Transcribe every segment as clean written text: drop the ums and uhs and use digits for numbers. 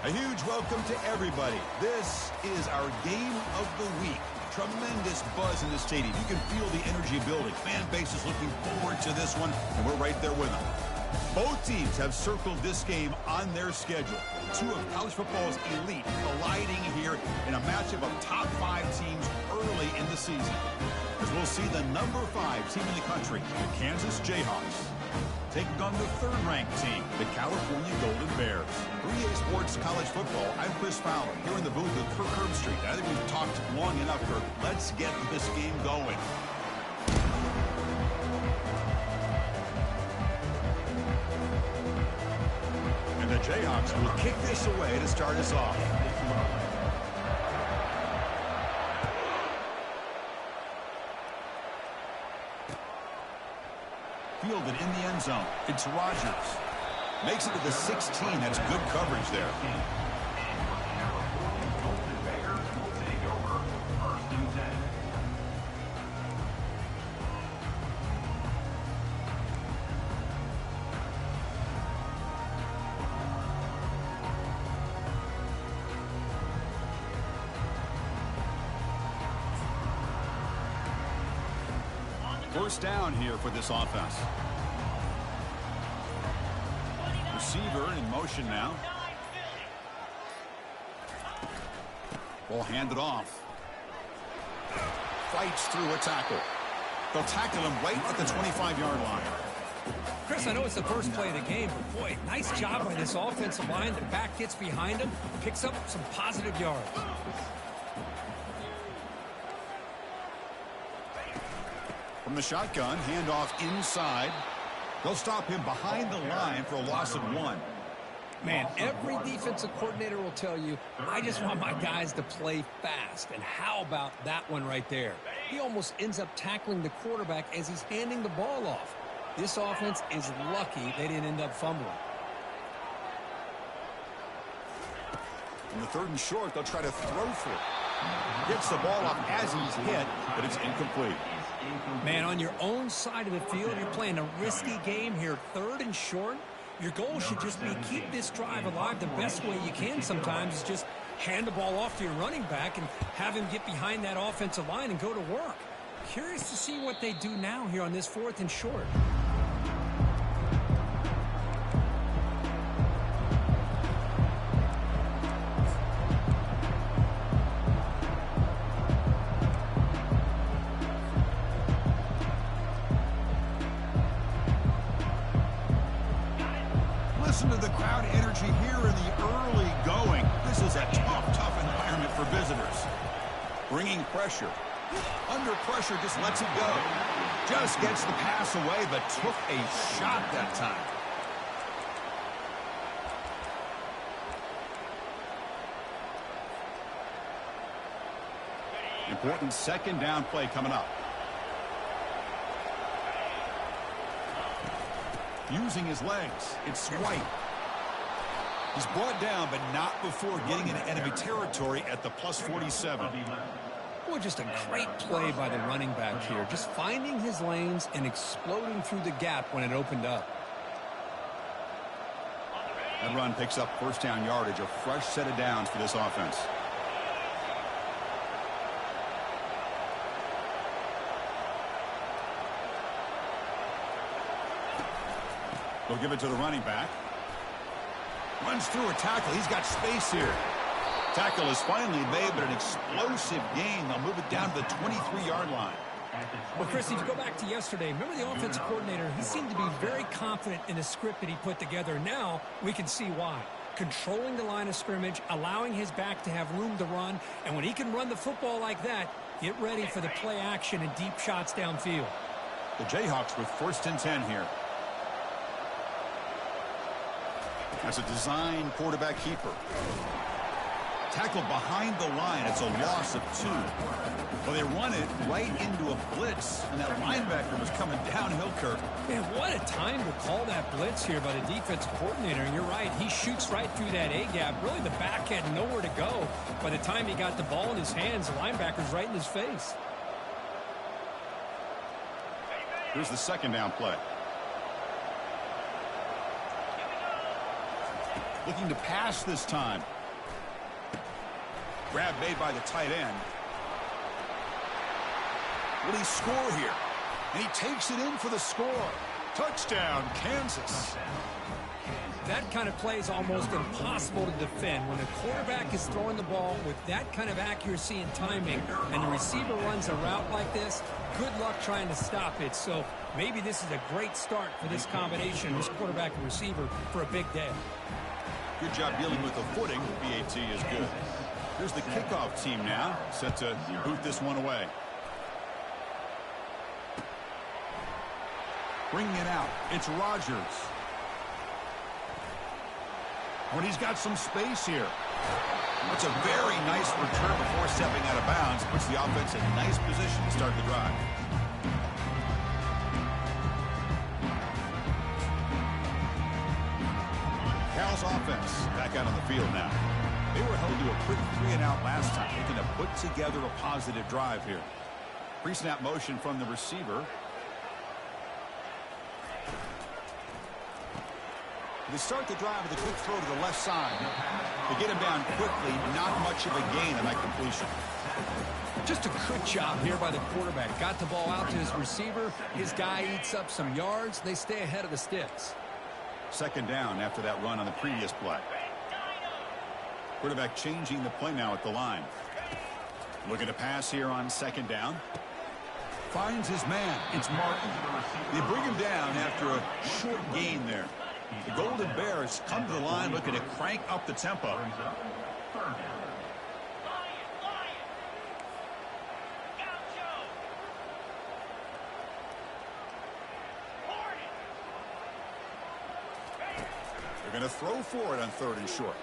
A huge welcome to everybody. This is our game of the week. Tremendous buzz in the stadium. You can feel the energy building. Fan base is looking forward to this one, and we're right there with them. Both teams have circled this game on their schedule. Two of college football's elite colliding here in a matchup of top 5 teams early in the season. As we'll see the number 5 team in the country, the Kansas Jayhawks, taking on the third-ranked team, the California Golden Bears. 3A Sports College Football, I'm Chris Fowler, here in the booth with Kirk Herbstreit. I think we've talked long enough, Kirk. Let's get this game going. And the Jayhawks will kick this away to start us off. Fielded in the end zone. It's Rodgers. Makes it to the 16. That's good coverage there. First down here for this offense. Receiver in motion now. Ball handed off. Fights through a tackle. They'll tackle him right at the 25-yard line. Chris, I know it's the first play of the game, but boy, nice job by this offensive line. The back gets behind him, picks up some positive yards. From the shotgun, handoff inside. They'll stop him behind the line for a loss of 1. Man, every defensive coordinator will tell you, I just want my guys to play fast. And how about that one right there? He almost ends up tackling the quarterback as he's handing the ball off. This offense is lucky they didn't end up fumbling. In the 3rd and short, they'll try to throw for it. Gets the ball off as he's hit, but it's incomplete. Man, on your own side of the field, you're playing a risky game here. 3rd and short. Your goal should just be keep this drive alive the best way you can sometimes is just hand the ball off to your running back and have him get behind that offensive line and go to work. Curious to see what they do now here on this 4th and short. Listen to the crowd energy here in the early going. This is a tough environment for visitors. Bringing pressure. Under pressure, just lets it go. Just gets the pass away, but took a shot that time. Important 2nd down play coming up. Using his legs. It's White. He's brought down, but not before getting into enemy territory at the +47. Boy, just a great play by the running back here. Just finding his lanes and exploding through the gap when it opened up. That run picks up 1st down yardage, a fresh set of downs for this offense. They'll give it to the running back. Runs through a tackle. He's got space here. Tackle is finally made, but an explosive gain. They'll move it down to the 23-yard line. Well, Chris, if you go back to yesterday, remember the offensive coordinator, he seemed to be very confident in the script that he put together. Now we can see why. Controlling the line of scrimmage, allowing his back to have room to run, and when he can run the football like that, get ready for the play action and deep shots downfield. The Jayhawks with 1st and 10 here. That's a design quarterback keeper. Tackled behind the line. It's a loss of 2. Well, they run it right into a blitz, and that linebacker was coming downhill, Kirk. Man, what a time to call that blitz here by the defensive coordinator. And you're right, he shoots right through that A-gap. Really, the back had nowhere to go. By the time he got the ball in his hands, the linebacker's right in his face. Here's the 2nd down play. Looking to pass this time. Grab made by the tight end. Will he score here? And he takes it in for the score. Touchdown, Kansas. That kind of play is almost impossible to defend. When a quarterback is throwing the ball with that kind of accuracy and timing, and the receiver runs a route like this, good luck trying to stop it. So maybe this is a great start for this combination, this quarterback and receiver, for a big day. Good job dealing with the footing. BAT is good. Here's the kickoff team now, set to boot this one away. Bringing it out, it's Rodgers. When he's got some space here. It's a very nice return before stepping out of bounds. Puts the offense in a nice position to start the drive. Cal's offense back out on the field now. They were held to a quick 3-and-out last time. Looking to put together a positive drive here. Pre-snap motion from the receiver. They start the drive with a quick throw to the left side. They get him down quickly, not much of a gain on that completion. Just a good job here by the quarterback. Got the ball out to his receiver. His guy eats up some yards. They stay ahead of the sticks. Second down after that run on the previous play. Quarterback changing the play now at the line. Looking to pass here on second down. Finds his man. It's Martin. They bring him down after a short gain there. The Golden Bears come to the line looking to crank up the tempo. They're going to throw for it on 3rd and short.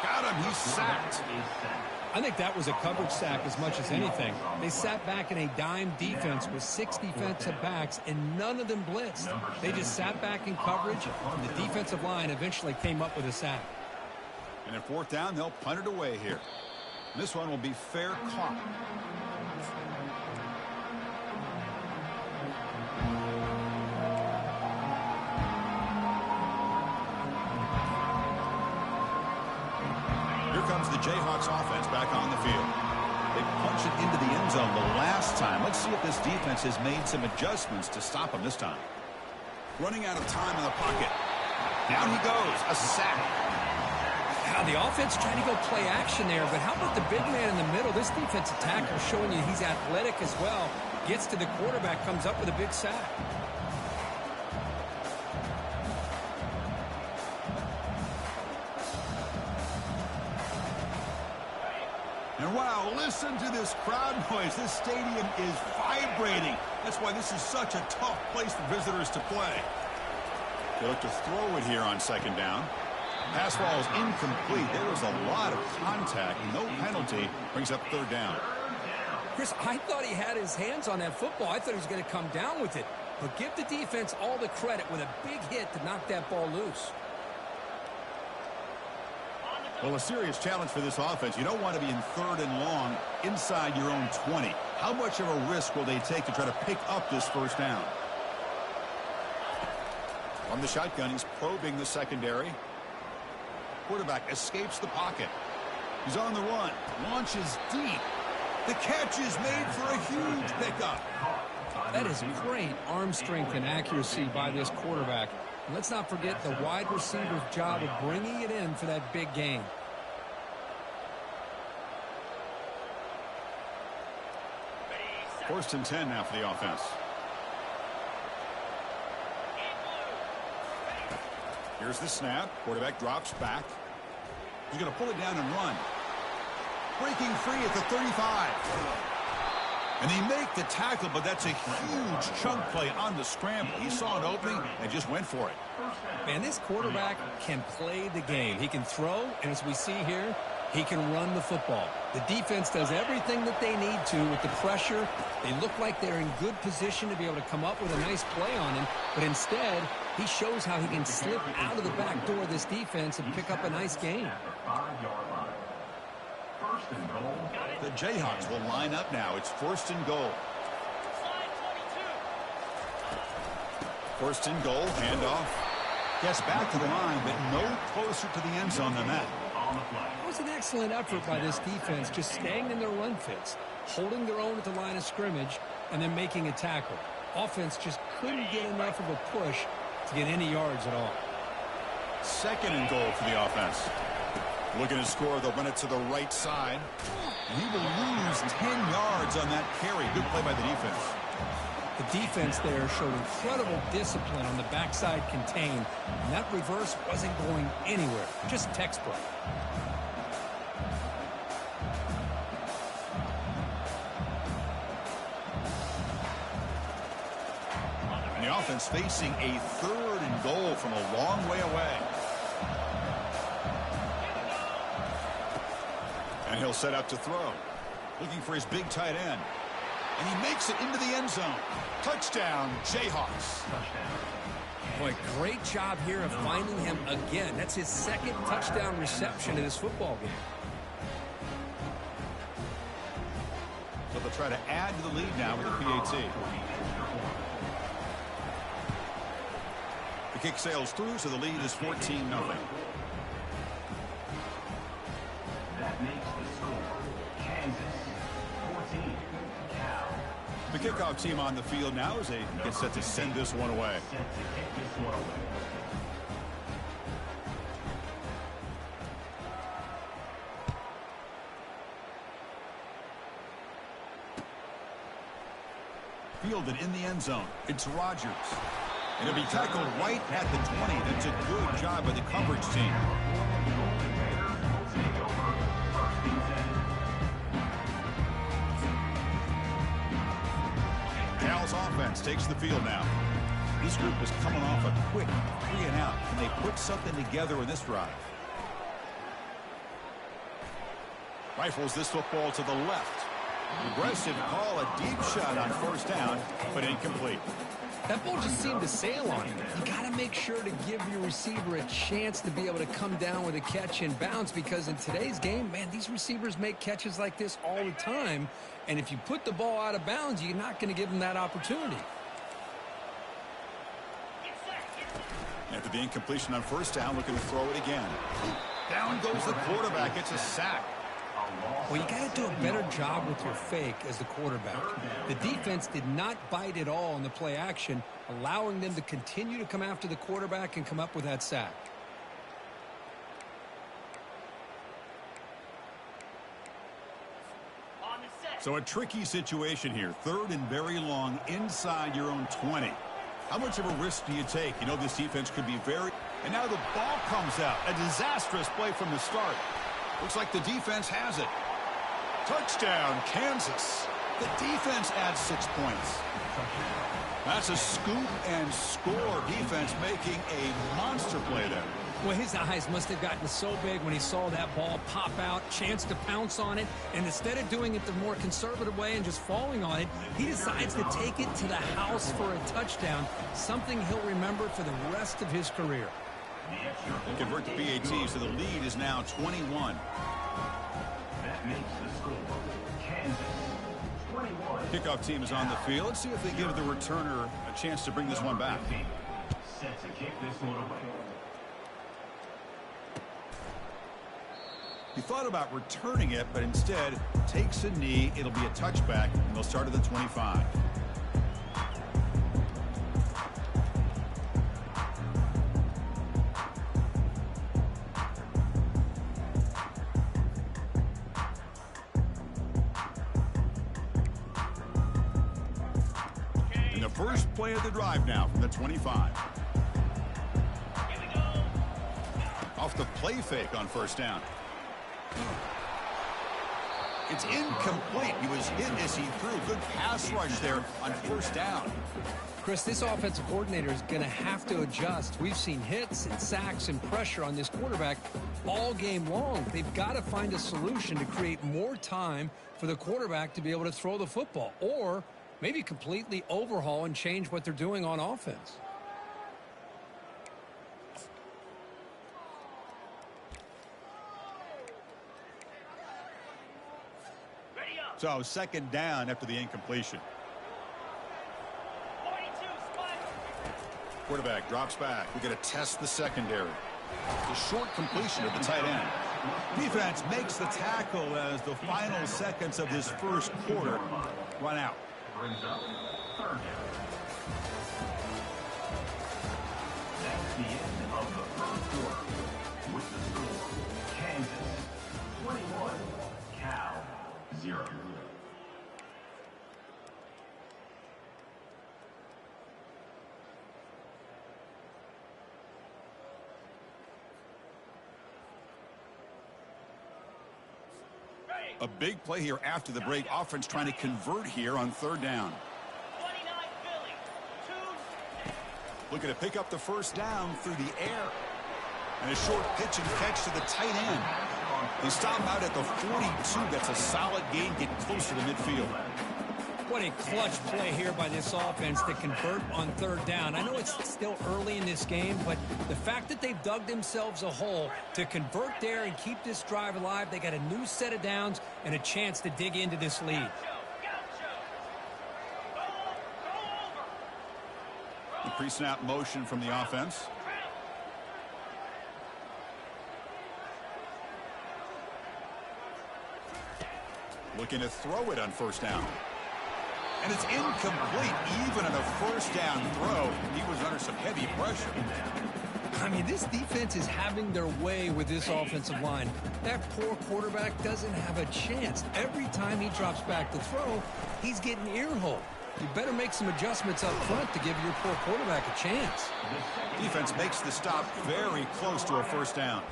Got him. He's sacked. I think that was a coverage sack as much as anything. They sat back in a dime defense with 6 defensive backs, and none of them blitzed. They just sat back in coverage, and the defensive line eventually came up with a sack. And at 4th down, they'll punt it away here. This one will be fair caught. Comes the Jayhawks offense back on the field. They punched it into the end zone the last time. Let's see if this defense has made some adjustments to stop him this time. Running out of time in the pocket. Down he goes. A sack. Now the offense trying to go play action there, but how about the big man in the middle? This defensive tackle showing you he's athletic as well. Gets to the quarterback, comes up with a big sack. And wow, listen to this crowd noise. This stadium is vibrating. That's why this is such a tough place for visitors to play. They look to throw it here on second down. Pass ball is incomplete. There was a lot of contact. No penalty. Brings up 3rd down. Chris, I thought he had his hands on that football. I thought he was going to come down with it. But give the defense all the credit with a big hit to knock that ball loose. Well, a serious challenge for this offense. You don't want to be in 3rd and long inside your own 20. How much of a risk will they take to try to pick up this 1st down? From the shotgun, he's probing the secondary. Quarterback escapes the pocket. He's on the run. Launches deep. The catch is made for a huge pickup. That is great arm strength and accuracy by this quarterback. And let's not forget the wide receiver's job of bringing it in for that big gain. First and 10 now for the offense. Here's the snap. Quarterback drops back. He's going to pull it down and run. Breaking free at the 35. And they make the tackle, but that's a huge chunk play on the scramble. He saw an opening and just went for it. Man, this quarterback can play the game. He can throw, and as we see here, he can run the football. The defense does everything that they need to with the pressure. They look like they're in good position to be able to come up with a nice play on him, but instead, he shows how he can slip out of the back door of this defense and pick up a nice gain. The Jayhawks will line up now. It's 1st and goal. 1st and goal, handoff. Gets back to the line, but no closer to the end zone than that. It was an excellent effort by this defense, just staying in their run fits, holding their own at the line of scrimmage, and then making a tackle. Offense just couldn't get enough of a push to get any yards at all. 2nd and goal for the offense. Looking to score, they'll run it to the right side. He will lose 10 yards on that carry. Good play by the defense. The defense there showed incredible discipline on the backside contain, and that reverse wasn't going anywhere, just textbook. And the offense facing a 3rd and goal from a long way away. And he'll set up to throw. Looking for his big tight end. And he makes it into the end zone. Touchdown, Jayhawks. Boy, great job here of finding him again. That's his 2nd touchdown reception in this football game. So they'll try to add to the lead now with the PAT. The kick sails through, so the lead is 14-0. That makes the score Kansas 14, Cal. The kickoff team on the field now as they get set to send this one away. Set to kick this one away. Fielded in the end zone. It's Rodgers. And he'll be tackled right at the 20. That's a good job by the coverage team. Cal's offense takes the field now. This group is coming off a quick 3-and-out. Can they put something together in this drive? Rifles this football to the left. Aggressive call, a deep shot on 1st down, but incomplete. That ball just seemed to sail on him. You got to make sure to give your receiver a chance to be able to come down with a catch and bounce, because in today's game, man, these receivers make catches like this all the time. And if you put the ball out of bounds, you're not going to give them that opportunity. After the incompletion on 1st down, looking to throw it again. Down goes the quarterback. It's a sack. Well, you got to do a better job with your fake as the quarterback. The defense did not bite at all in the play action, allowing them to continue to come after the quarterback and come up with that sack. So a tricky situation here. 3rd and very long inside your own 20. How much of a risk do you take? You know this defense could be very... And now the ball comes out. A disastrous play from the start. Looks like the defense has it. Touchdown, Kansas. The defense adds 6 points. That's a scoop and score. Defense making a monster play there. Well, his eyes must have gotten so big when he saw that ball pop out, chance to pounce on it, and instead of doing it the more conservative way and just falling on it, he decides to take it to the house for a touchdown, something he'll remember for the rest of his career. And convert to PAT, so the lead is now 21. That makes the score Kansas 21. Kickoff team is on the field. Let's see if they give the returner a chance to bring this one back. Set to kick this one away. He thought about returning it, but instead takes a knee. It'll be a touchback, and they'll start at the 25. And the first play of the drive now from the 25. Off the play fake on 1st down. It's incomplete. He was hit as he threw. Good pass rush there on 1st down. Chris, this offensive coordinator is going to have to adjust. We've seen hits and sacks and pressure on this quarterback all game long. They've got to find a solution to create more time for the quarterback to be able to throw the football, or maybe completely overhaul and change what they're doing on offense. So 2nd down after the incompletion. Quarterback drops back. We're going to test the secondary. The short completion of the tight end. Defense makes the tackle as the final seconds of this first quarter run out. Brings up third down. That's the end of the first quarter. With the score, Kansas 21, Cal 0. A big play here after the break. Offense trying to convert here on third down. 29 Philly. 2. Looking to pick up the first down through the air. And a short pitch and catch to the tight end. They stop out at the 42. That's a solid gain. Get closer to midfield. What a clutch play here by this offense to convert on third down. I know it's still early in this game, but the fact that they've dug themselves a hole to convert there and keep this drive alive, they got a new set of downs and a chance to dig into this lead. The pre-snap motion from the offense. Looking to throw it on first down. And it's incomplete. Even on a first down throw, he was under some heavy pressure. I mean, this defense is having their way with this offensive line. That poor quarterback doesn't have a chance. Every time he drops back to throw, he's getting ear-holed. You better make some adjustments up front to give your poor quarterback a chance. Defense makes the stop very close to a first down.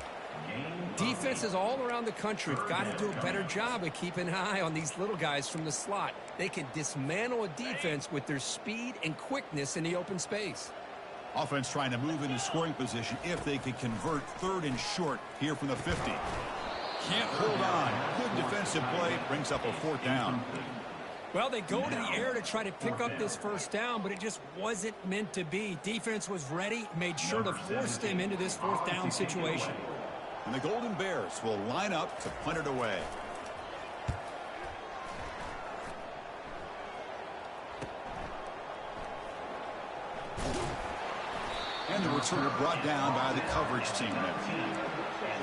Defenses all around the country have got to do a better job of keeping an eye on these little guys from the slot. They can dismantle a defense with their speed and quickness in the open space. Offense trying to move into scoring position if they could convert third and short here from the 50. Can't hold on. Good defensive play. Brings up a fourth down. Well, they go to the air to try to pick up this first down, but it just wasn't meant to be. Defense was ready, made sure to force them into this fourth down situation. And the Golden Bears will line up to punt it away. And the returner brought down by the coverage team. And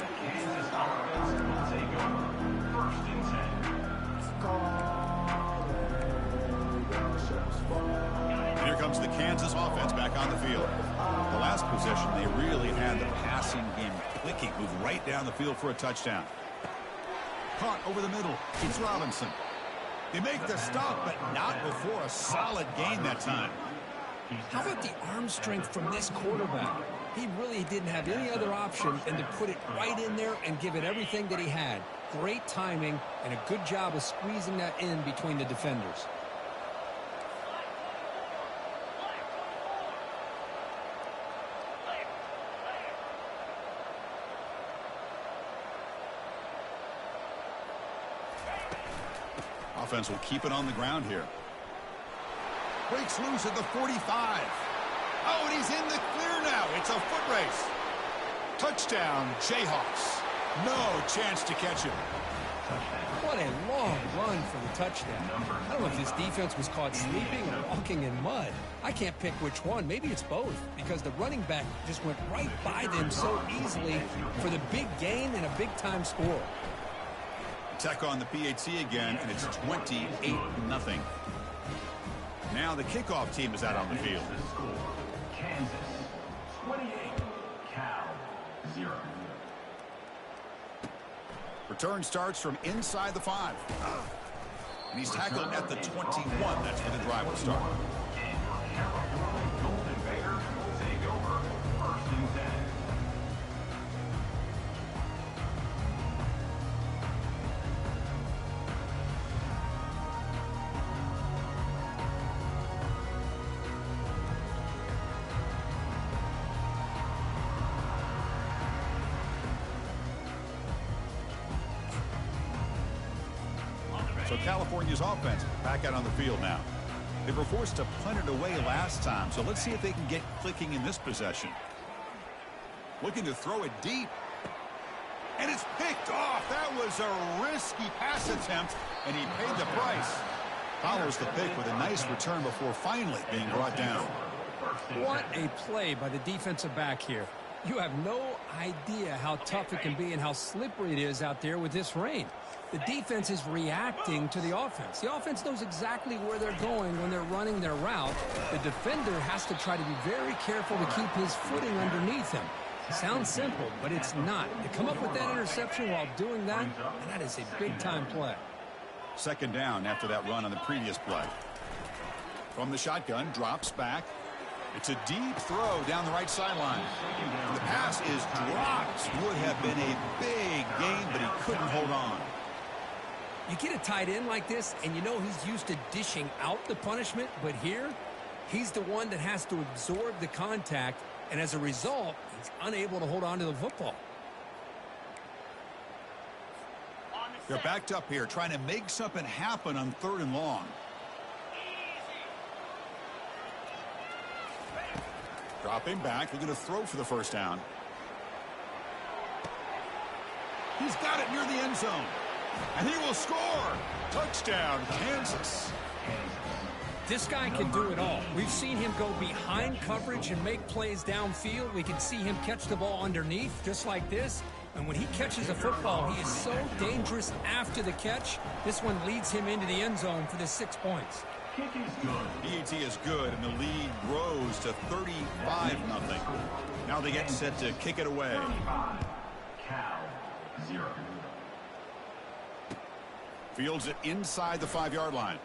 the Kansas offense will take over. First and 10. And here comes the Kansas offense back on the field. The last possession, they really had the passing game clicking. Moved right down the field for a touchdown. Caught over the middle. It's Robinson. They make the stop, but not before a solid gain that time. How about the arm strength from this quarterback? He really didn't have any other option than to put it right in there and give it everything that he had. Great timing and a good job of squeezing that in between the defenders. Offense will keep it on the ground here. Breaks loose at the 45. Oh, and he's in the clear now. It's a foot race. Touchdown, Jayhawks. No chance to catch him. What a long run for the touchdown. I don't know if this defense was caught sleeping or walking in mud. I can't pick which one. Maybe it's both, because the running back just went right by them so easily for the big gain and a big-time score. Attack on the PAT again, and it's 28-0. Now the kickoff team is out on the field. Kansas 28, Cal 0. Return starts from inside the 5. And he's tackled at the 21. That's where the drive will start. And your California Golden Bears will take over. First and 10. So California's offense back out on the field now. They were forced to punt it away last time, so let's see if they can get clicking in this possession. Looking to throw it deep. And it's picked off. That was a risky pass attempt, and he paid the price. Follows the pick with a nice return before finally being brought down. What a play by the defensive back here. You have no idea how tough it can be and how slippery it is out there with this rain. The defense is reacting to the offense. The offense knows exactly where they're going when they're running their route. The defender has to try to be very careful to keep his footing underneath him. Sounds simple, but it's not. To come up with that interception while doing that, and that is a big-time play. Second down after that run on the previous play. From the shotgun, drops back. It's a deep throw down the right sideline. The pass is dropped. Would have been a big gain, but he couldn't hold on. You get a tight end like this, and you know he's used to dishing out the punishment, but here, he's the one that has to absorb the contact, and as a result, he's unable to hold on to the football. They're backed up here, trying to make something happen on 3rd and long. Dropping back, they're going to throw for the first down. He's got it near the end zone. And he will score. Touchdown, Kansas. This guy can do it all. We've seen him go behind coverage and make plays downfield. We can see him catch the ball underneath, just like this. And when he catches a football, he is so dangerous after the catch. This one leads him into the end zone for the 6 points. Kick is good. PAT is good, and the lead grows to 35-0. Now they get set to kick it away. 35. Cal 0. Fields it inside the 5-yard line.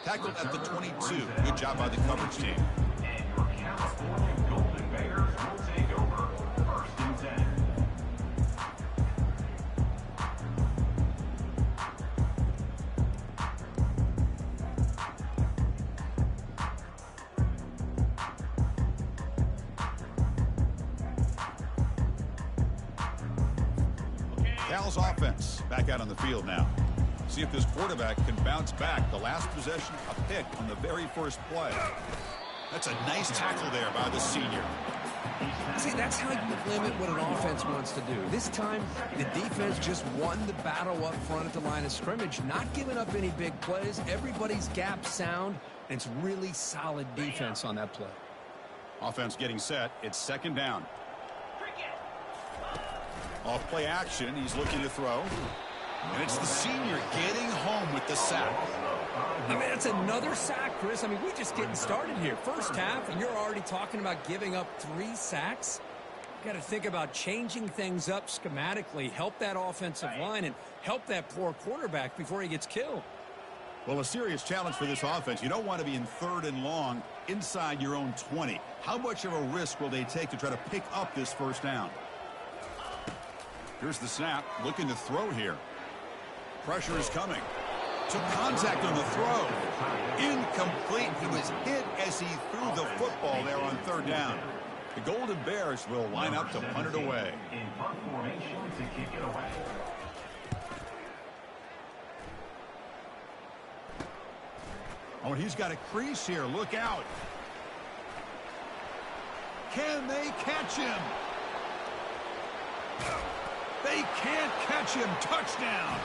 Tackled at the 22. Good job by the coverage team. And your California Golden Bears will take over 1st and 10. Cal's offense back out on the field now. See if this quarterback can bounce back. The last possession, a pick on the very first play. That's a nice tackle there by the senior. See, that's how you limit what an offense wants to do. This time, the defense just won the battle up front at the line of scrimmage, not giving up any big plays. Everybody's gap sound, and it's really solid defense on that play. Offense getting set. It's 2nd down. Off play action. He's looking to throw. And it's the senior getting home with the sack. I mean, that's another sack, Chris. I mean, we're just getting started here. First half, and you're already talking about giving up 3 sacks. Got to think about changing things up schematically, help that offensive line, and help that poor quarterback before he gets killed. Well, a serious challenge for this offense. You don't want to be in 3rd and long inside your own 20. How much of a risk will they take to try to pick up this first down? Here's the snap, looking to throw here. Pressure is coming. Took contact on the throw. Incomplete. He was hit as he threw the football there on 3rd down. The Golden Bears will line up to punt it away. In punt formation to kick it away. Oh, and he's got a crease here. Look out. Can they catch him? They can't catch him. Touchdown.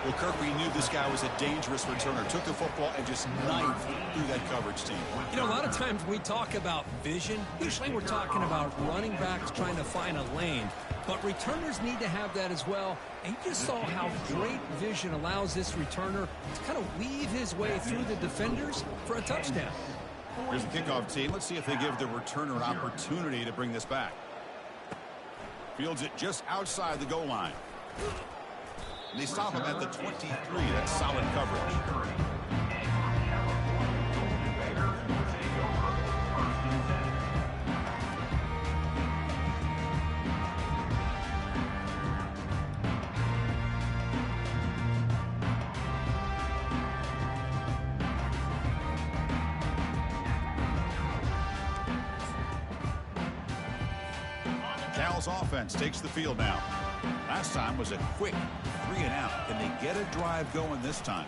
Well, Kirk, we knew this guy was a dangerous returner. Took the football and just knifed through that coverage team. You know, a lot of times we talk about vision. Usually we're talking about running backs trying to find a lane. But returners need to have that as well. And you just saw how great vision allows this returner to kind of weave his way through the defenders for a touchdown. Here's the kickoff team. Let's see if they give the returner an opportunity to bring this back. Fields it just outside the goal line. And they stop him at the 23. That's solid coverage. Cal's offense takes the field now. Last time was a quick 3-and-out. Can they get a drive going this time?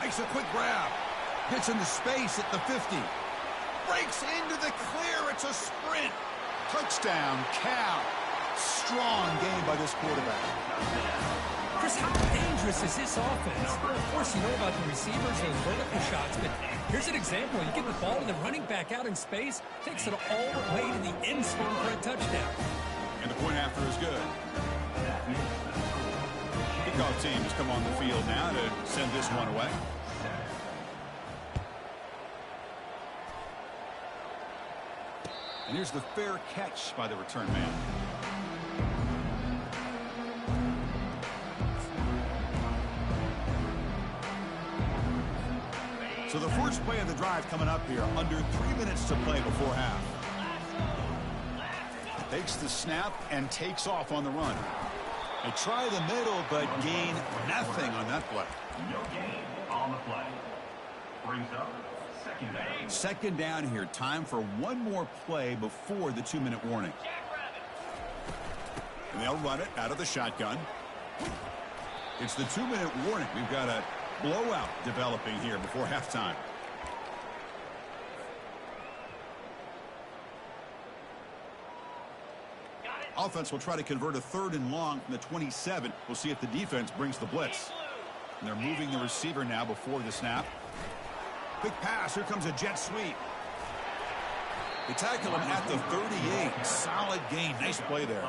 Makes a quick grab. Gets into space at the 50. Breaks into the clear. It's a sprint. Touchdown, Cal. Strong game by this quarterback. Chris, how dangerous dangerous is this offense? Of course, you know about the receivers and vertical shots, but here's an example. You get the ball to the running back out in space, takes it all the way to the end zone for a touchdown. And the point after is good. Kickoff team has come on the field now to send this one away. And here's the fair catch by the return man. So the first play of the drive coming up here. Under 3 minutes to play before half. Takes the snap and takes off on the run. They try the middle, but gain nothing on that play. No gain on the play. Brings up second down. Second down here. Time for one more play before the 2-minute warning. And they'll run it out of the shotgun. It's the 2-minute warning. We've got a blowout developing here before halftime. Offense will try to convert a 3rd and long from the 27. We'll see if the defense brings the blitz. And they're moving the receiver now before the snap. Quick pass. Here comes a jet sweep. They tackle him at the 38. Solid gain. Nice play there.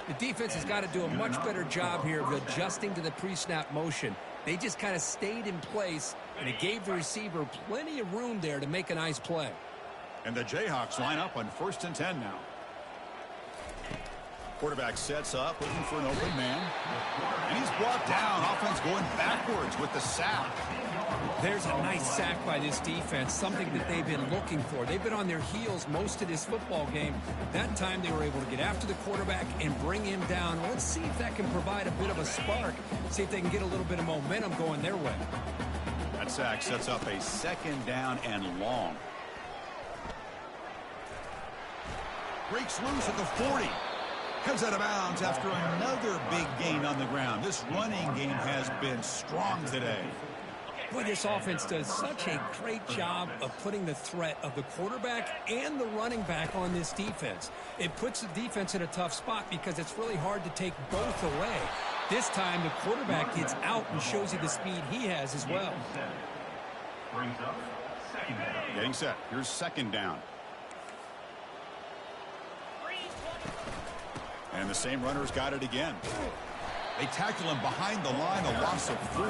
The defense has got to do a much better job here of adjusting to the pre-snap motion. They just kind of stayed in place, and it gave the receiver plenty of room there to make a nice play. And the Jayhawks line up on 1st and 10 now. Quarterback sets up, looking for an open man. And he's brought down. Offense going backwards with the sack. There's a nice sack by this defense, something that they've been looking for. They've been on their heels most of this football game. That time they were able to get after the quarterback and bring him down. Let's see if that can provide a bit of a spark. See if they can get a little bit of momentum going their way. That sack sets up a 2nd down and long. Breaks loose at the 40. Comes out of bounds after another big gain on the ground. This running game has been strong today. Boy, this offense does such a great job of putting the threat of the quarterback and the running back on this defense. It puts the defense in a tough spot because it's really hard to take both away. This time, the quarterback gets out and shows you the speed he has as well. Brings up second down. Getting set. Here's 2nd down. And the same runner's got it again. They tackle him behind the line, a loss of 4.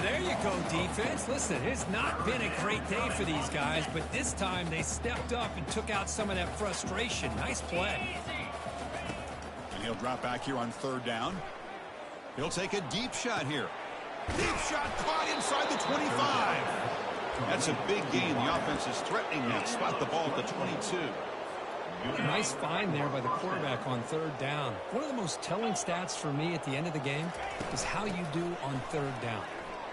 There you go, defense. Listen, it's not been a great day for these guys, but this time they stepped up and took out some of that frustration. Nice play. And he'll drop back here on 3rd down. He'll take a deep shot here. Deep shot caught inside the 25. That's a big gain. The offense is threatening now. Spot the ball at the 22. Nice find there by the quarterback on 3rd down. One of the most telling stats for me at the end of the game is how you do on 3rd down.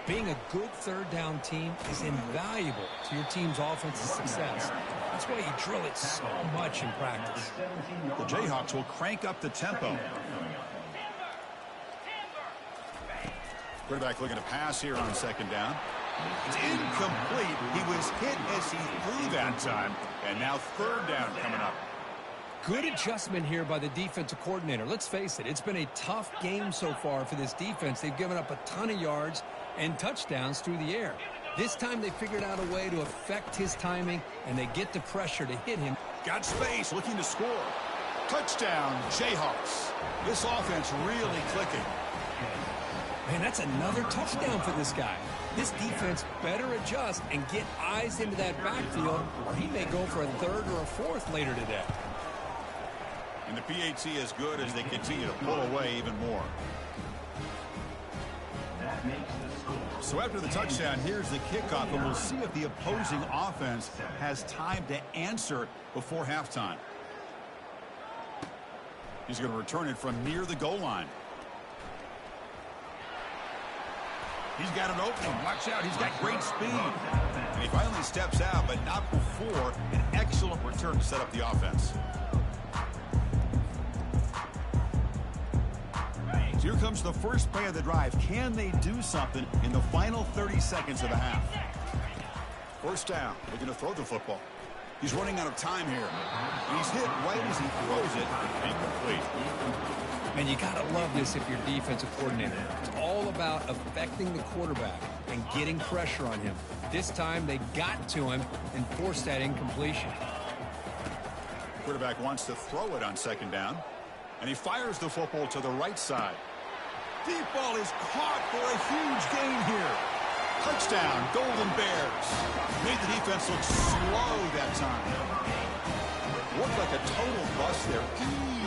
Being a good 3rd down team is invaluable to your team's offensive success. That's why you drill it so much in practice. The Jayhawks will crank up the tempo. Quarterback looking to pass here on 2nd down. It's incomplete. He was hit as he threw that time. And now 3rd down coming up. Good adjustment here by the defensive coordinator. Let's face it, it's been a tough game so far for this defense. They've given up a ton of yards and touchdowns through the air. This time they figured out a way to affect his timing, and they get the pressure to hit him. Got space, looking to score. Touchdown, Jayhawks. This offense really clicking. Man, that's another touchdown for this guy. This defense better adjust and get eyes into that backfield, or he may go for a 3rd or a 4th later today. And the PAT is good as they continue to pull away even more. That makes the score. So after the touchdown, here's the kickoff, and we'll see if the opposing offense has time to answer before halftime. He's going to return it from near the goal line. He's got an opening. Watch out. He's got great speed. And he finally steps out, but not before an excellent return to set up the offense. So here comes the first play of the drive. Can they do something in the final 30 seconds of the half? First down. They're going to throw the football. He's running out of time here. And he's hit right as he throws it. Incomplete. And you got to love this if you're defensive coordinator. It's all about affecting the quarterback and getting pressure on him. This time they got to him and forced that incompletion. Quarterback wants to throw it on second down, and he fires the football to the right side. Deep ball is caught for a huge gain here. Touchdown, Golden Bears. Made the defense look slow that time. Looked like a total bust there.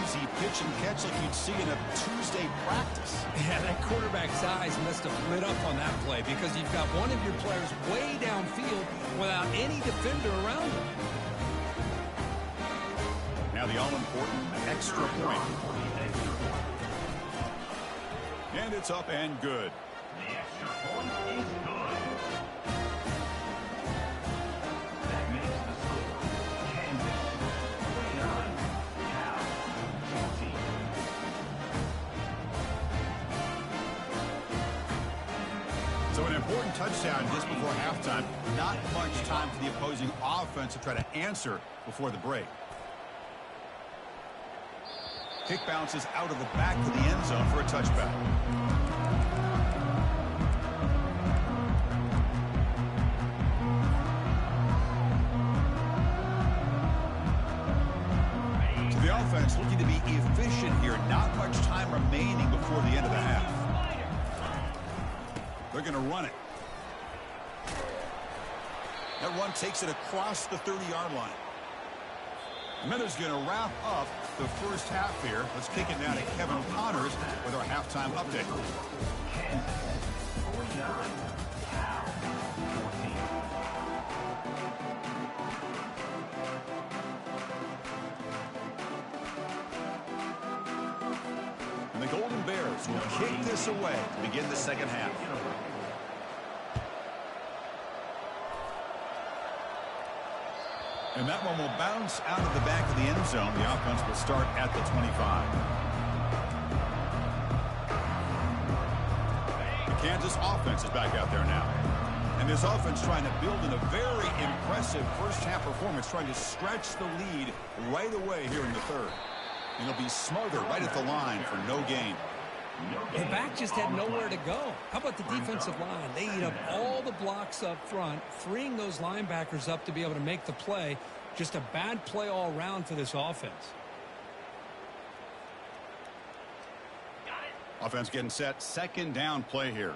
Easy pitch and catch like you'd see in a Tuesday practice. Yeah, that quarterback's eyes must have lit up on that play because you've got one of your players way downfield without any defender around him. Now the all-important extra point. And it's up and good. The extra point is good. That makes the score Kansas 29, Cal 14. So an important touchdown just before halftime. Not much time for the opposing offense to try to answer before the break. Kick bounces out of the back of the end zone for a touchback. So the offense looking to be efficient here. Not much time remaining before the end of the half. They're going to run it. That run takes it across the 30-yard line. Miller's going to wrap up the first half here. Let's kick it now to Kevin Connors with our halftime update. Kansas 49, Cal 14. And the Golden Bears will kick this away to begin the second half. And that one will bounce out of the back of the end zone. The offense will start at the 25. The Kansas offense is back out there now. And this offense trying to build in a very impressive first half performance, trying to stretch the lead right away here in the third. And it'll be Smother right at the line for no gain. The back just had nowhere to go. How about the defensive line? They eat up all the blocks up front, freeing those linebackers up to be able to make the play. Just a bad play all around for this offense. Offense getting set. Second down play here.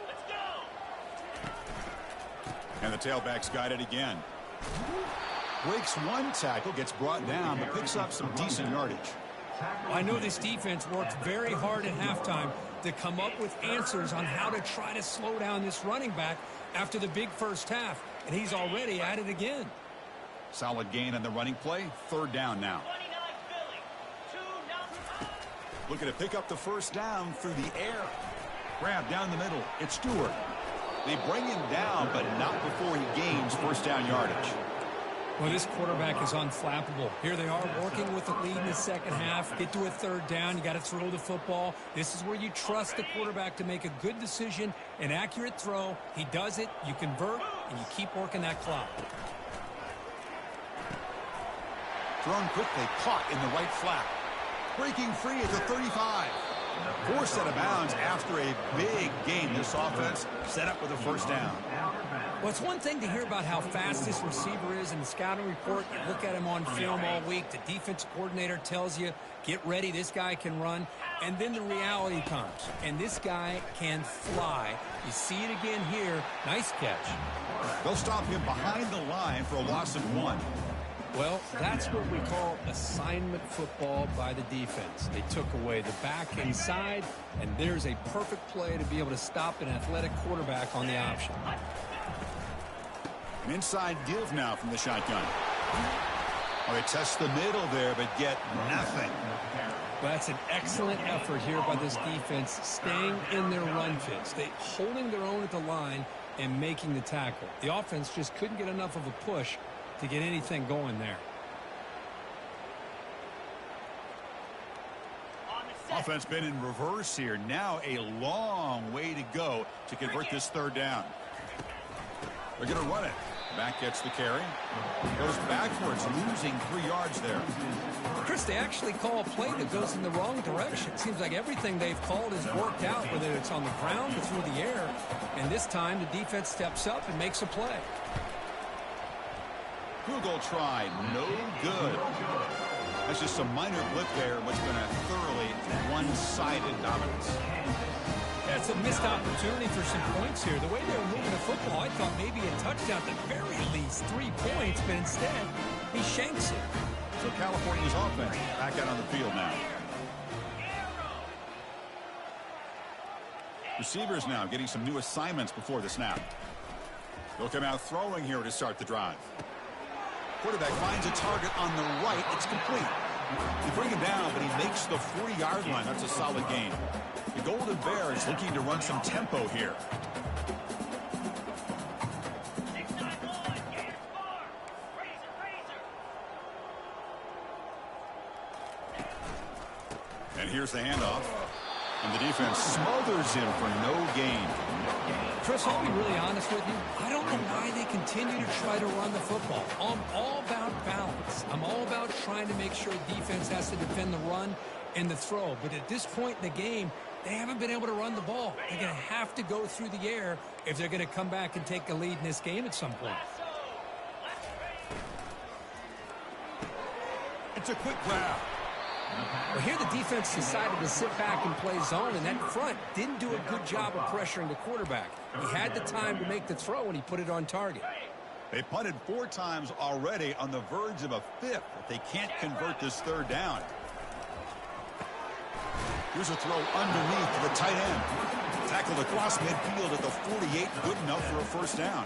Let's go. And the tailback's got it again. Breaks one tackle, gets brought down, but picks up some decent yardage. I know this defense worked very hard at halftime to come up with answers on how to try to slow down this running back after the big first half, and he's already at it again. Solid gain on the running play. Third down now. 29 Philly. 2-0. Looking to pick up the first down through the air. Grab down the middle. It's Stewart. They bring him down, but not before he gains first down yardage. Well, this quarterback is unflappable. Here they are working with the lead in the second half. Get to a third down. You got to throw the football. This is where you trust the quarterback to make a good decision, an accurate throw. He does it. You convert, and you keep working that clock. Thrown quickly, caught in the right flat. Breaking free at the 35. Forced out of bounds after a big gain. This offense set up with a first down. Well, it's one thing to hear about how fast this receiver is in the scouting report. You look at him on film all week. The defensive coordinator tells you, get ready, this guy can run. And then the reality comes, and this guy can fly. You see it again here. Nice catch. They'll stop him behind the line for a loss of 1. Well, that's what we call assignment football by the defense. They took away the back inside, and there's a perfect play to be able to stop an athletic quarterback on the option. An inside give now from the shotgun. Oh, they test the middle there, but get nothing. Well, that's an excellent effort here by this defense, staying in their run fits. They holding their own at the line and making the tackle. The offense just couldn't get enough of a push to get anything going there. Offense been in reverse here. Now a long way to go to convert this third down. They're going to run it. Back gets the carry. Goes backwards, losing 3 yards there. Chris, they actually call a play that goes in the wrong direction. Seems like everything they've called has worked out, whether it's on the ground or through the air. And this time, the defense steps up and makes a play. Field goal tried. No good. That's just a minor blip there, what's been a thoroughly one-sided dominance. That's a missed opportunity for some points here. The way they were moving the football, I thought maybe a touchdown, at the very least 3 points, but instead, he shanks it. So California's offense back out on the field now. Receivers now getting some new assignments before the snap. They'll come out throwing here to start the drive. Quarterback finds a target on the right. It's complete. They bring him down, but he makes the 40-yard line. That's a solid gain. The Golden Bears looking to run some tempo here. And here's the handoff. And the defense smothers him for no gain. Chris, I'll be really honest with you. I don't know why they continue to try to run the football. I'm all about balance. I'm all about trying to make sure defense has to defend the run and the throw. But at this point in the game, they haven't been able to run the ball. They're going to have to go through the air if they're going to come back and take a lead in this game at some point. It's a quick grab. Well, here the defense decided to sit back and play zone, and that front didn't do a good job of pressuring the quarterback. He had the time to make the throw, and he put it on target. They punted 4 times already, on the verge of a 5th if they can't convert this 3rd down. Here's a throw underneath to the tight end. Tackled across midfield at the 48, good enough for a 1st down.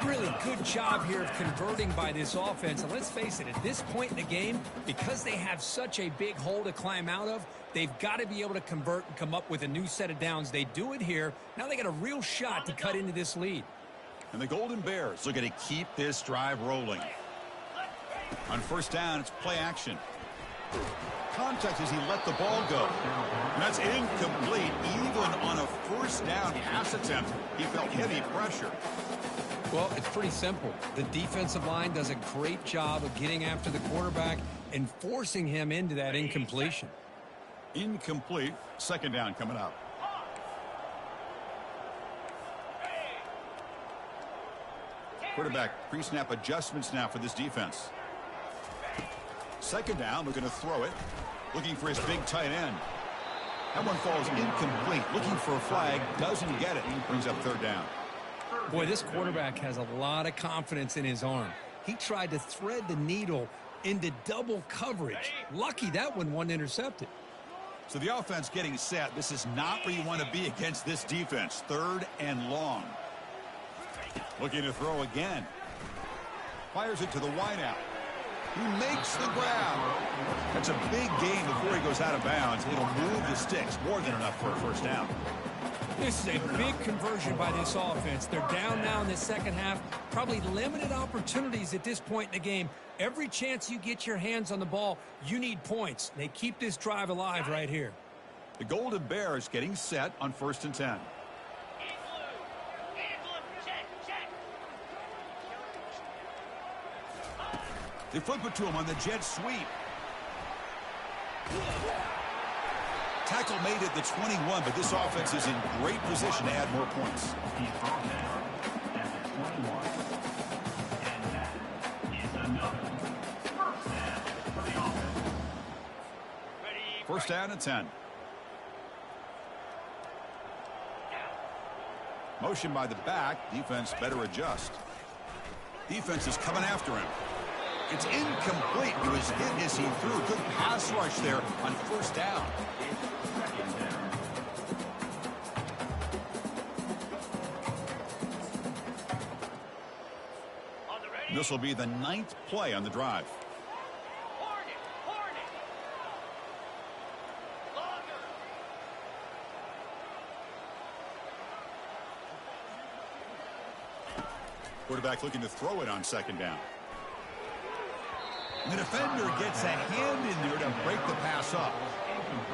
Really good job here of converting by this offense. And let's face it, at this point in the game, because they have such a big hole to climb out of, they've got to be able to convert and come up with a new set of downs. They do it here. Now they got a real shot to cut into this lead. And the Golden Bears looking to keep this drive rolling. On 1st down, it's play action. Contact as he let the ball go. And that's incomplete. Even on a 1st down pass attempt, he felt heavy pressure. Well, it's pretty simple. The defensive line does a great job of getting after the quarterback and forcing him into that incompletion. Incomplete. 2nd down coming up. Quarterback pre-snap adjustments now for this defense. 2nd down, looking to throw it. Looking for his big tight end. That one falls incomplete. Looking for a flag. Doesn't get it. Brings up 3rd down. Boy, this quarterback has a lot of confidence in his arm. He tried to thread the needle into double coverage. Lucky that one wasn't intercepted. So the offense getting set. This is not where you want to be against this defense. 3rd and long. Looking to throw again. Fires it to the wideout. He makes the grab. That's a big gain before he goes out of bounds. It'll move the sticks. More than enough for a 1st down. This is a big conversion by this offense. They're down now in the 2nd half. Probably limited opportunities at this point in the game. Every chance you get your hands on the ball, you need points. They keep this drive alive right here. The Golden Bears getting set on 1st and 10. They flip it to him on the jet sweep. Tackle made at the 21, but this offense is in great position to add more points. He's brought down at the 21. And that is another 1st down for the offense. 1st down and 10. Motion by the back. Defense better adjust. Defense is coming after him. It's incomplete. He was hit as he threw. Good pass rush there on 1st down. This will be the 9th play on the drive. Quarterback looking to throw it on 2nd down. The defender gets a hand in there to break the pass up.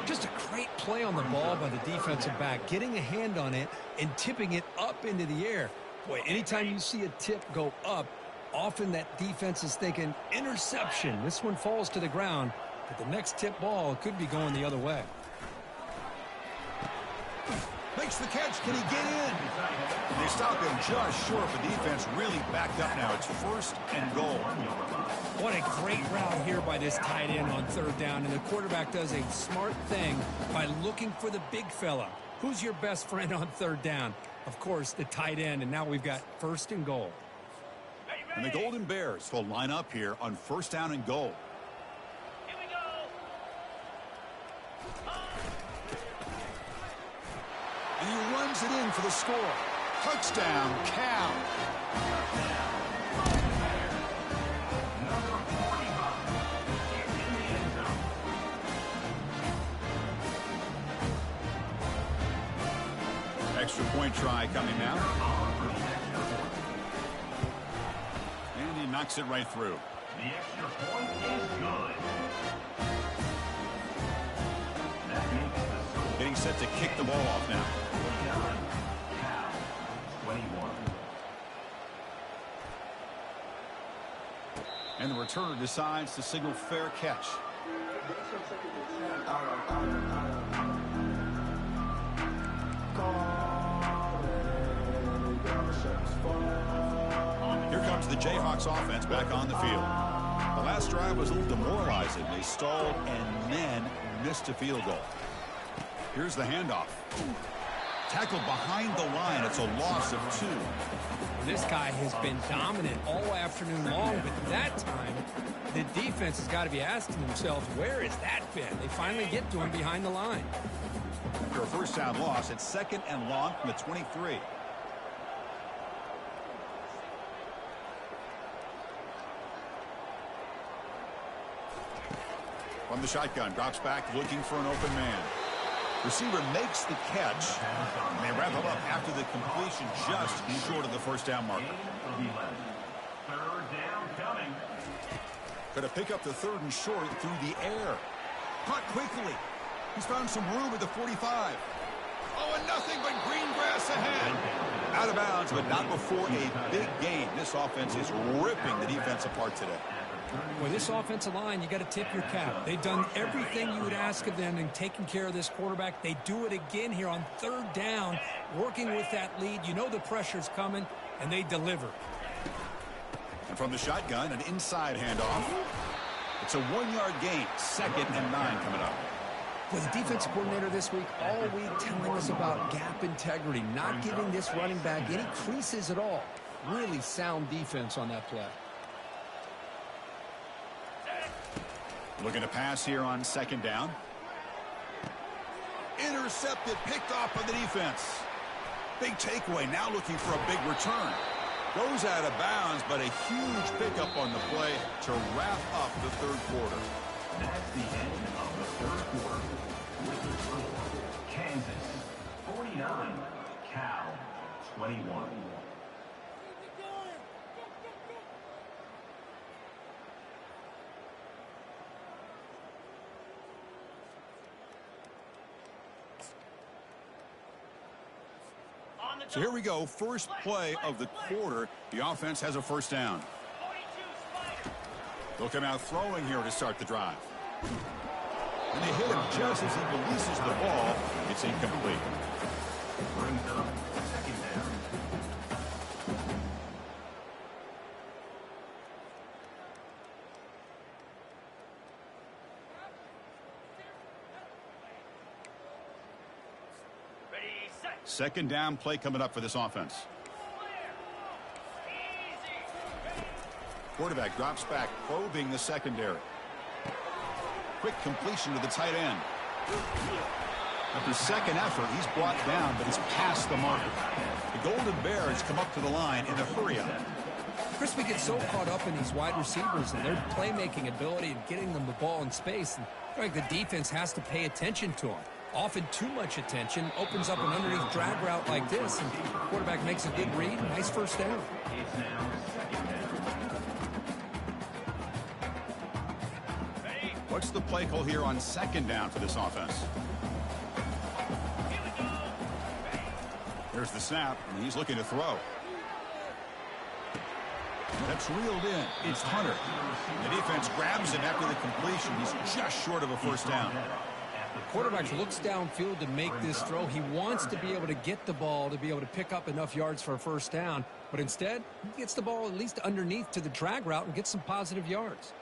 Just a great play on the ball by the defensive back, getting a hand on it and tipping it up into the air. Boy, anytime you see a tip go up, often that defense is thinking interception. This one falls to the ground, but the next tip ball could be going the other way. Makes the catch. Can he get in? And they stop him just short. The defense really backed up now. It's 1st and goal. What a great route here by this tight end on 3rd down. And the quarterback does a smart thing by looking for the big fella. Who's your best friend on 3rd down? Of course, the tight end. And now we've got 1st and goal. And the Golden Bears will line up here on 1st down and goal. Here we go. And he runs it in for the score. Touchdown, Cal. Extra point try coming now. And he knocks it right through. The extra point is good. That makes the score. Getting set to kick the ball off now. Cal 21. And the returner decides to signal fair catch. Here comes the Jayhawks offense back on the field. The last drive was a little demoralizing. They stalled and then missed a field goal. Here's the handoff. Tackled behind the line. It's a loss of 2. This guy has been dominant all afternoon long, but that time, the defense has got to be asking themselves, where has that been? They finally get to him behind the line. After a 1st down loss, it's 2nd and long from the 23. From the shotgun, drops back, looking for an open man. Receiver makes the catch, and they wrap him up after the completion just short of the 1st down marker. 3rd down coming. Going to pick up the 3rd and short through the air. Caught quickly. He's found some room at the 45. Oh, and nothing but green grass ahead. Out of bounds, but not before a big gain. This offense is ripping the defense apart today. Well, this offensive line, you got to tip your cap. They've done everything you would ask of them in taking care of this quarterback. They do it again here on 3rd down, working with that lead. You know the pressure's coming, and they deliver. And from the shotgun, an inside handoff. It's a 1-yard gain. 2nd and 9 coming up. Well, the defensive coordinator this week all week telling us about gap integrity, not giving this running back any creases at all. Really sound defense on that play. Looking to pass here on 2nd down. Intercepted, picked off by the defense. Big takeaway, now looking for a big return. Goes out of bounds, but a huge pickup on the play to wrap up the 3rd quarter. That's the end of the 3rd quarter. With the score, Kansas 49, Cal 21. So here we go, first play of the quarter. The offense has a 1st down. 42 Spider. They'll come out throwing here to start the drive. And they hit him just as he releases the ball. It's incomplete. Brings up 2nd down. Ready, set. 2nd down play coming up for this offense. Clear. Easy. Quarterback drops back, probing the secondary. Quick completion to the tight end. After 2nd effort, he's brought down, but he's past the marker. The Golden Bears come up to the line in a hurry-up. Chris, we get so caught up in these wide receivers and their playmaking ability and getting them the ball in space. And I think the defense has to pay attention to them. Often too much attention opens up an underneath drag route like this, and the quarterback makes a good read. Nice 1st down. It's now 2nd down. Ready. What's the play call here on 2nd down for this offense? Here we go. There's the snap, and he's looking to throw. That's reeled in. It's Hunter. The defense grabs him after the completion. He's just short of a first down. Quarterback looks downfield to make this throw. He wants to be able to get the ball to be able to pick up enough yards for a first down. But instead, he gets the ball at least underneath to the drag route and gets some positive yards.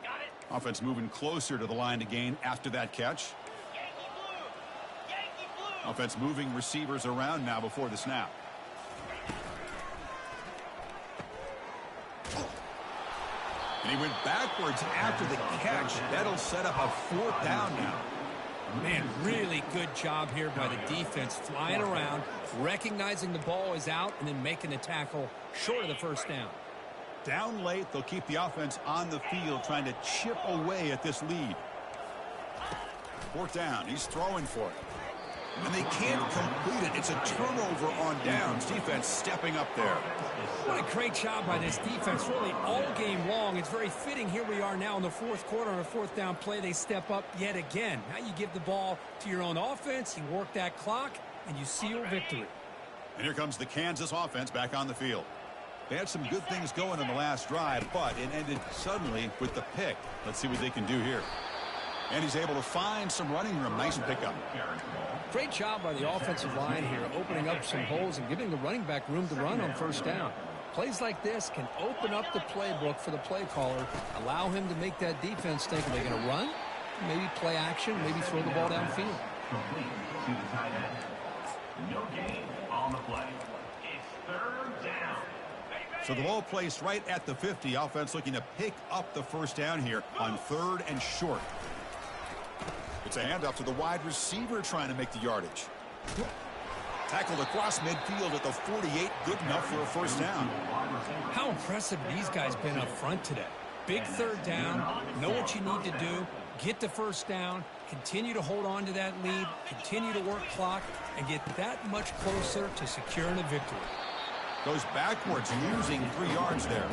Got it. Offense moving closer to the line to gain after that catch. Yankee blue. Yankee blue. Offense moving receivers around now before the snap. And he went backwards after the catch. That'll set up a fourth down now. Man, really good job here by the defense, flying around, recognizing the ball is out, and then making the tackle short of the first down. Down late, they'll keep the offense on the field trying to chip away at this lead. Fourth down. He's throwing for it. And they can't complete it. It's a turnover on downs. Defense stepping up there. What a great job by this defense, really all game long. It's very fitting. Here we are now in the fourth quarter on a fourth down play. They step up yet again. Now you give the ball to your own offense, you work that clock, and you seal victory. And here comes the Kansas offense back on the field. They had some good things going in the last drive, but it ended suddenly with the pick. Let's see what they can do here. And he's able to find some running room. Nice pickup. Great job by the offensive line here, opening up some holes and giving the running back room to run on first down. Plays like this can open up the playbook for the play caller, allow him to make that defense think, are they going to run? Maybe play action, maybe throw the ball downfield. Complete to the tight end. No gain on the play. It's third down. So the ball placed right at the 50. Offense looking to pick up the first down here on third and short. It's a handoff to the wide receiver trying to make the yardage. Tackled across midfield at the 48. Good enough for a first down. How impressive these guys been up front today. Big third down, know what you need to do, get the first down, continue to hold on to that lead, continue to work clock, and get that much closer to securing a victory. Goes backwards, losing 3 yards there.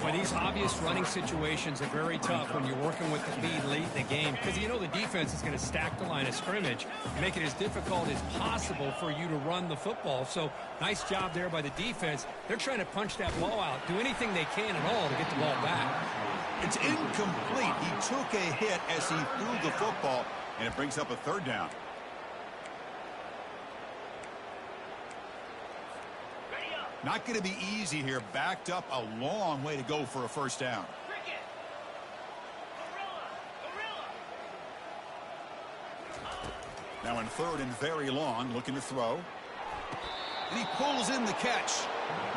Well, these obvious running situations are very tough when you're working with the lead late in the game, because you know the defense is going to stack the line of scrimmage, make it as difficult as possible for you to run the football. So nice job there by the defense. They're trying to punch that ball out, do anything they can at all to get the ball back. It's incomplete. He took a hit as he threw the football, and it brings up a third down. Not going to be easy here. Backed up a long way to go for a first down. Cricket. Gorilla. Now in third and very long, looking to throw. And he pulls in the catch.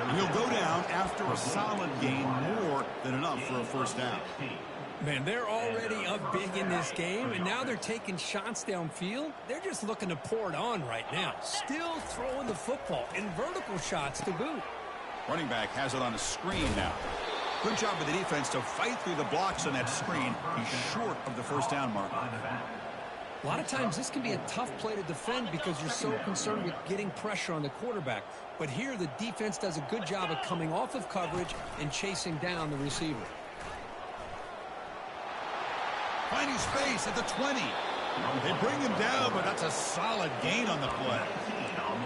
And he'll go down after a solid gain, more than enough for a first down. Man, they're already up big in this game, and now they're taking shots downfield. They're just looking to pour it on right now. Still throwing the football, and vertical shots to boot. Running back has it on a screen now. Good job by the defense to fight through the blocks on that screen. He's short of the first down mark. A lot of times this can be a tough play to defend because you're so concerned with getting pressure on the quarterback. But here the defense does a good job of coming off of coverage and chasing down the receiver. Finding space at the 20. They bring him down, but that's a solid gain on the play.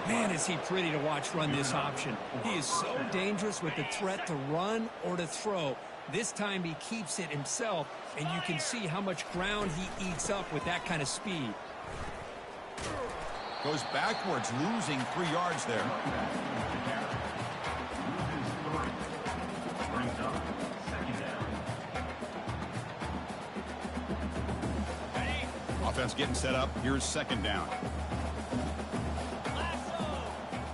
Man, is he pretty to watch run this option. He is so dangerous with the threat to run or to throw. This time he keeps it himself, and you can see how much ground he eats up with that kind of speed. Goes backwards, losing 3 yards there. Brings up second down. Offense getting set up. Here's second down.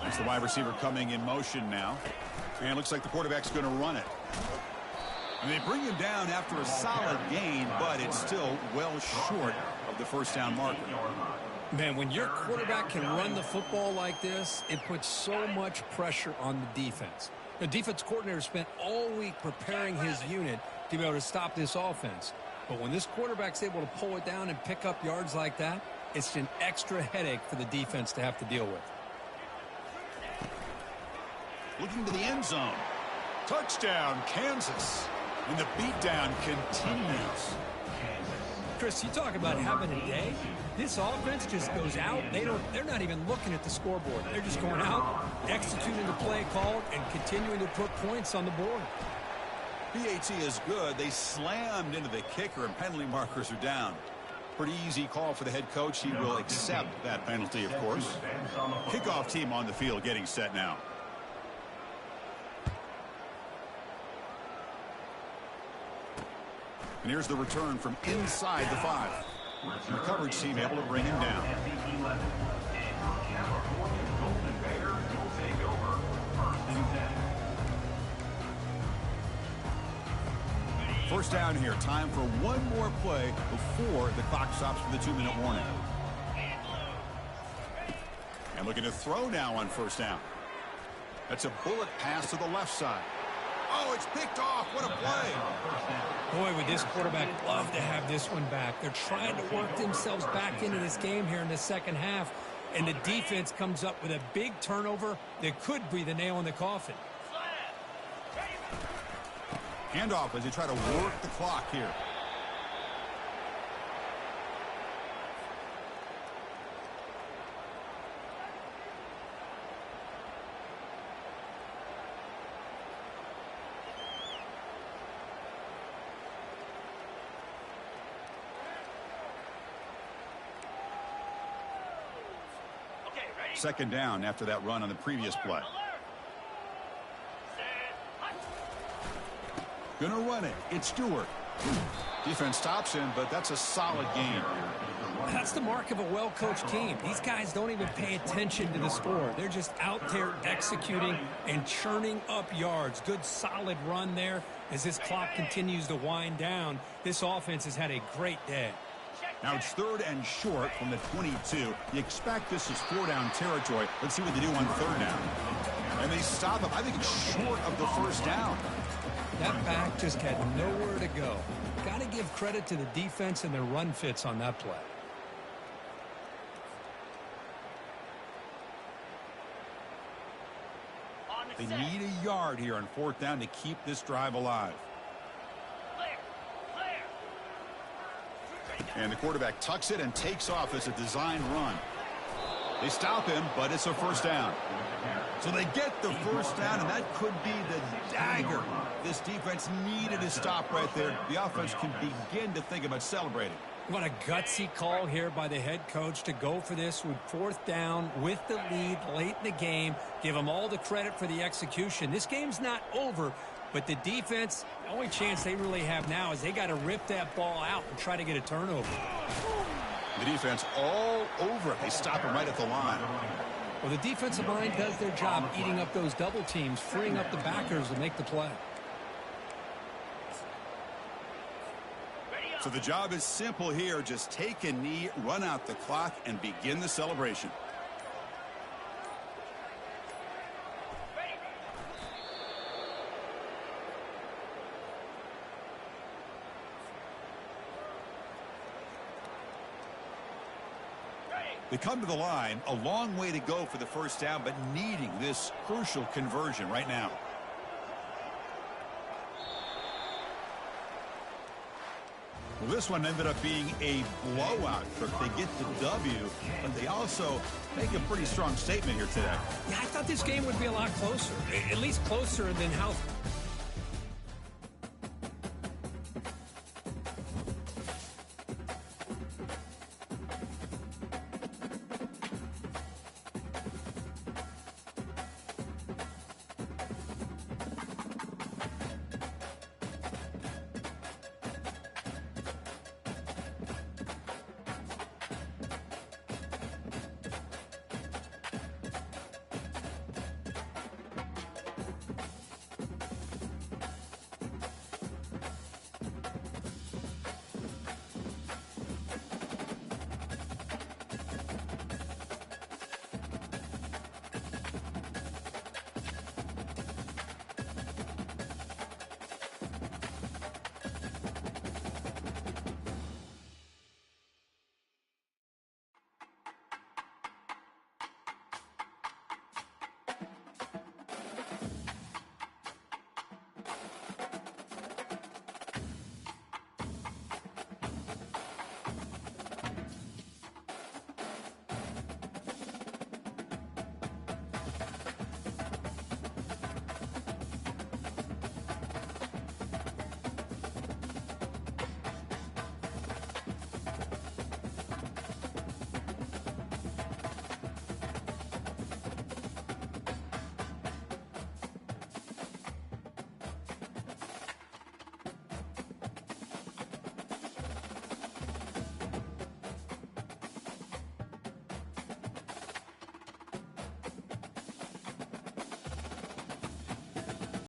It's the wide receiver coming in motion now. And it looks like the quarterback's going to run it. And they bring him down after a solid gain, but it's still well short of the first down marker. Man, when your quarterback can run the football like this, it puts so much pressure on the defense. The defense coordinator spent all week preparing his unit to be able to stop this offense. But when this quarterback's able to pull it down and pick up yards like that, it's an extra headache for the defense to have to deal with. Looking to the end zone. Touchdown, Kansas. And the beatdown continues. Chris, you talk about having a day. This offense just goes out. They're not even looking at the scoreboard. They're just going out, executing the play called, and continuing to put points on the board. PAT is good. They slammed into the kicker, and penalty markers are down. Pretty easy call for the head coach. He will accept that penalty, of course. Kickoff team on the field getting set now. And here's the return from inside the 5. The coverage team able to bring him down. First down here. Time for one more play before the clock stops for the 2-minute warning. And looking to throw now on first down. That's a bullet pass to the left side. Oh, it's picked off. What a play. Boy, would this quarterback love to have this one back. They're trying to work themselves back into this game here in the second half. And the defense comes up with a big turnover that could be the nail in the coffin. Handoff as they try to work the clock here. Second down after that run on the previous play. Gonna run it. It's Stewart. Defense stops him, but that's a solid game. That's the mark of a well-coached team. These guys don't even pay attention to the score. They're just out there executing and churning up yards. Good, solid run there as this clock continues to wind down. This offense has had a great day. Now it's 3rd and short from the 22. You expect this is 4-down territory. Let's see what they do on 3rd down. And they stop him. I think it's short of the first down. That back just had nowhere to go. Got to give credit to the defense and their run fits on that play. They need a yard here on 4th down to keep this drive alive. And the quarterback tucks it and takes off as a designed run. They stop him, but it's a first down. So they get the first down, and that could be the dagger. This defense needed a stop right there. The offense can begin to think about celebrating. What a gutsy call here by the head coach to go for this with 4th down with the lead late in the game. Give them all the credit for the execution. This game's not over, but the defense, the only chance they really have now is they got to rip that ball out and try to get a turnover. The defense all over it. They stop him right at the line. Well, the defensive line does their job eating up those double teams, freeing up the backers to make the play. So the job is simple here. Just take a knee, run out the clock, and begin the celebration. They come to the line, a long way to go for the first down, but needing this crucial conversion right now. Well, this one ended up being a blowout. They get the W, but they also make a pretty strong statement here today. Yeah, I thought this game would be a lot closer, at least closer than how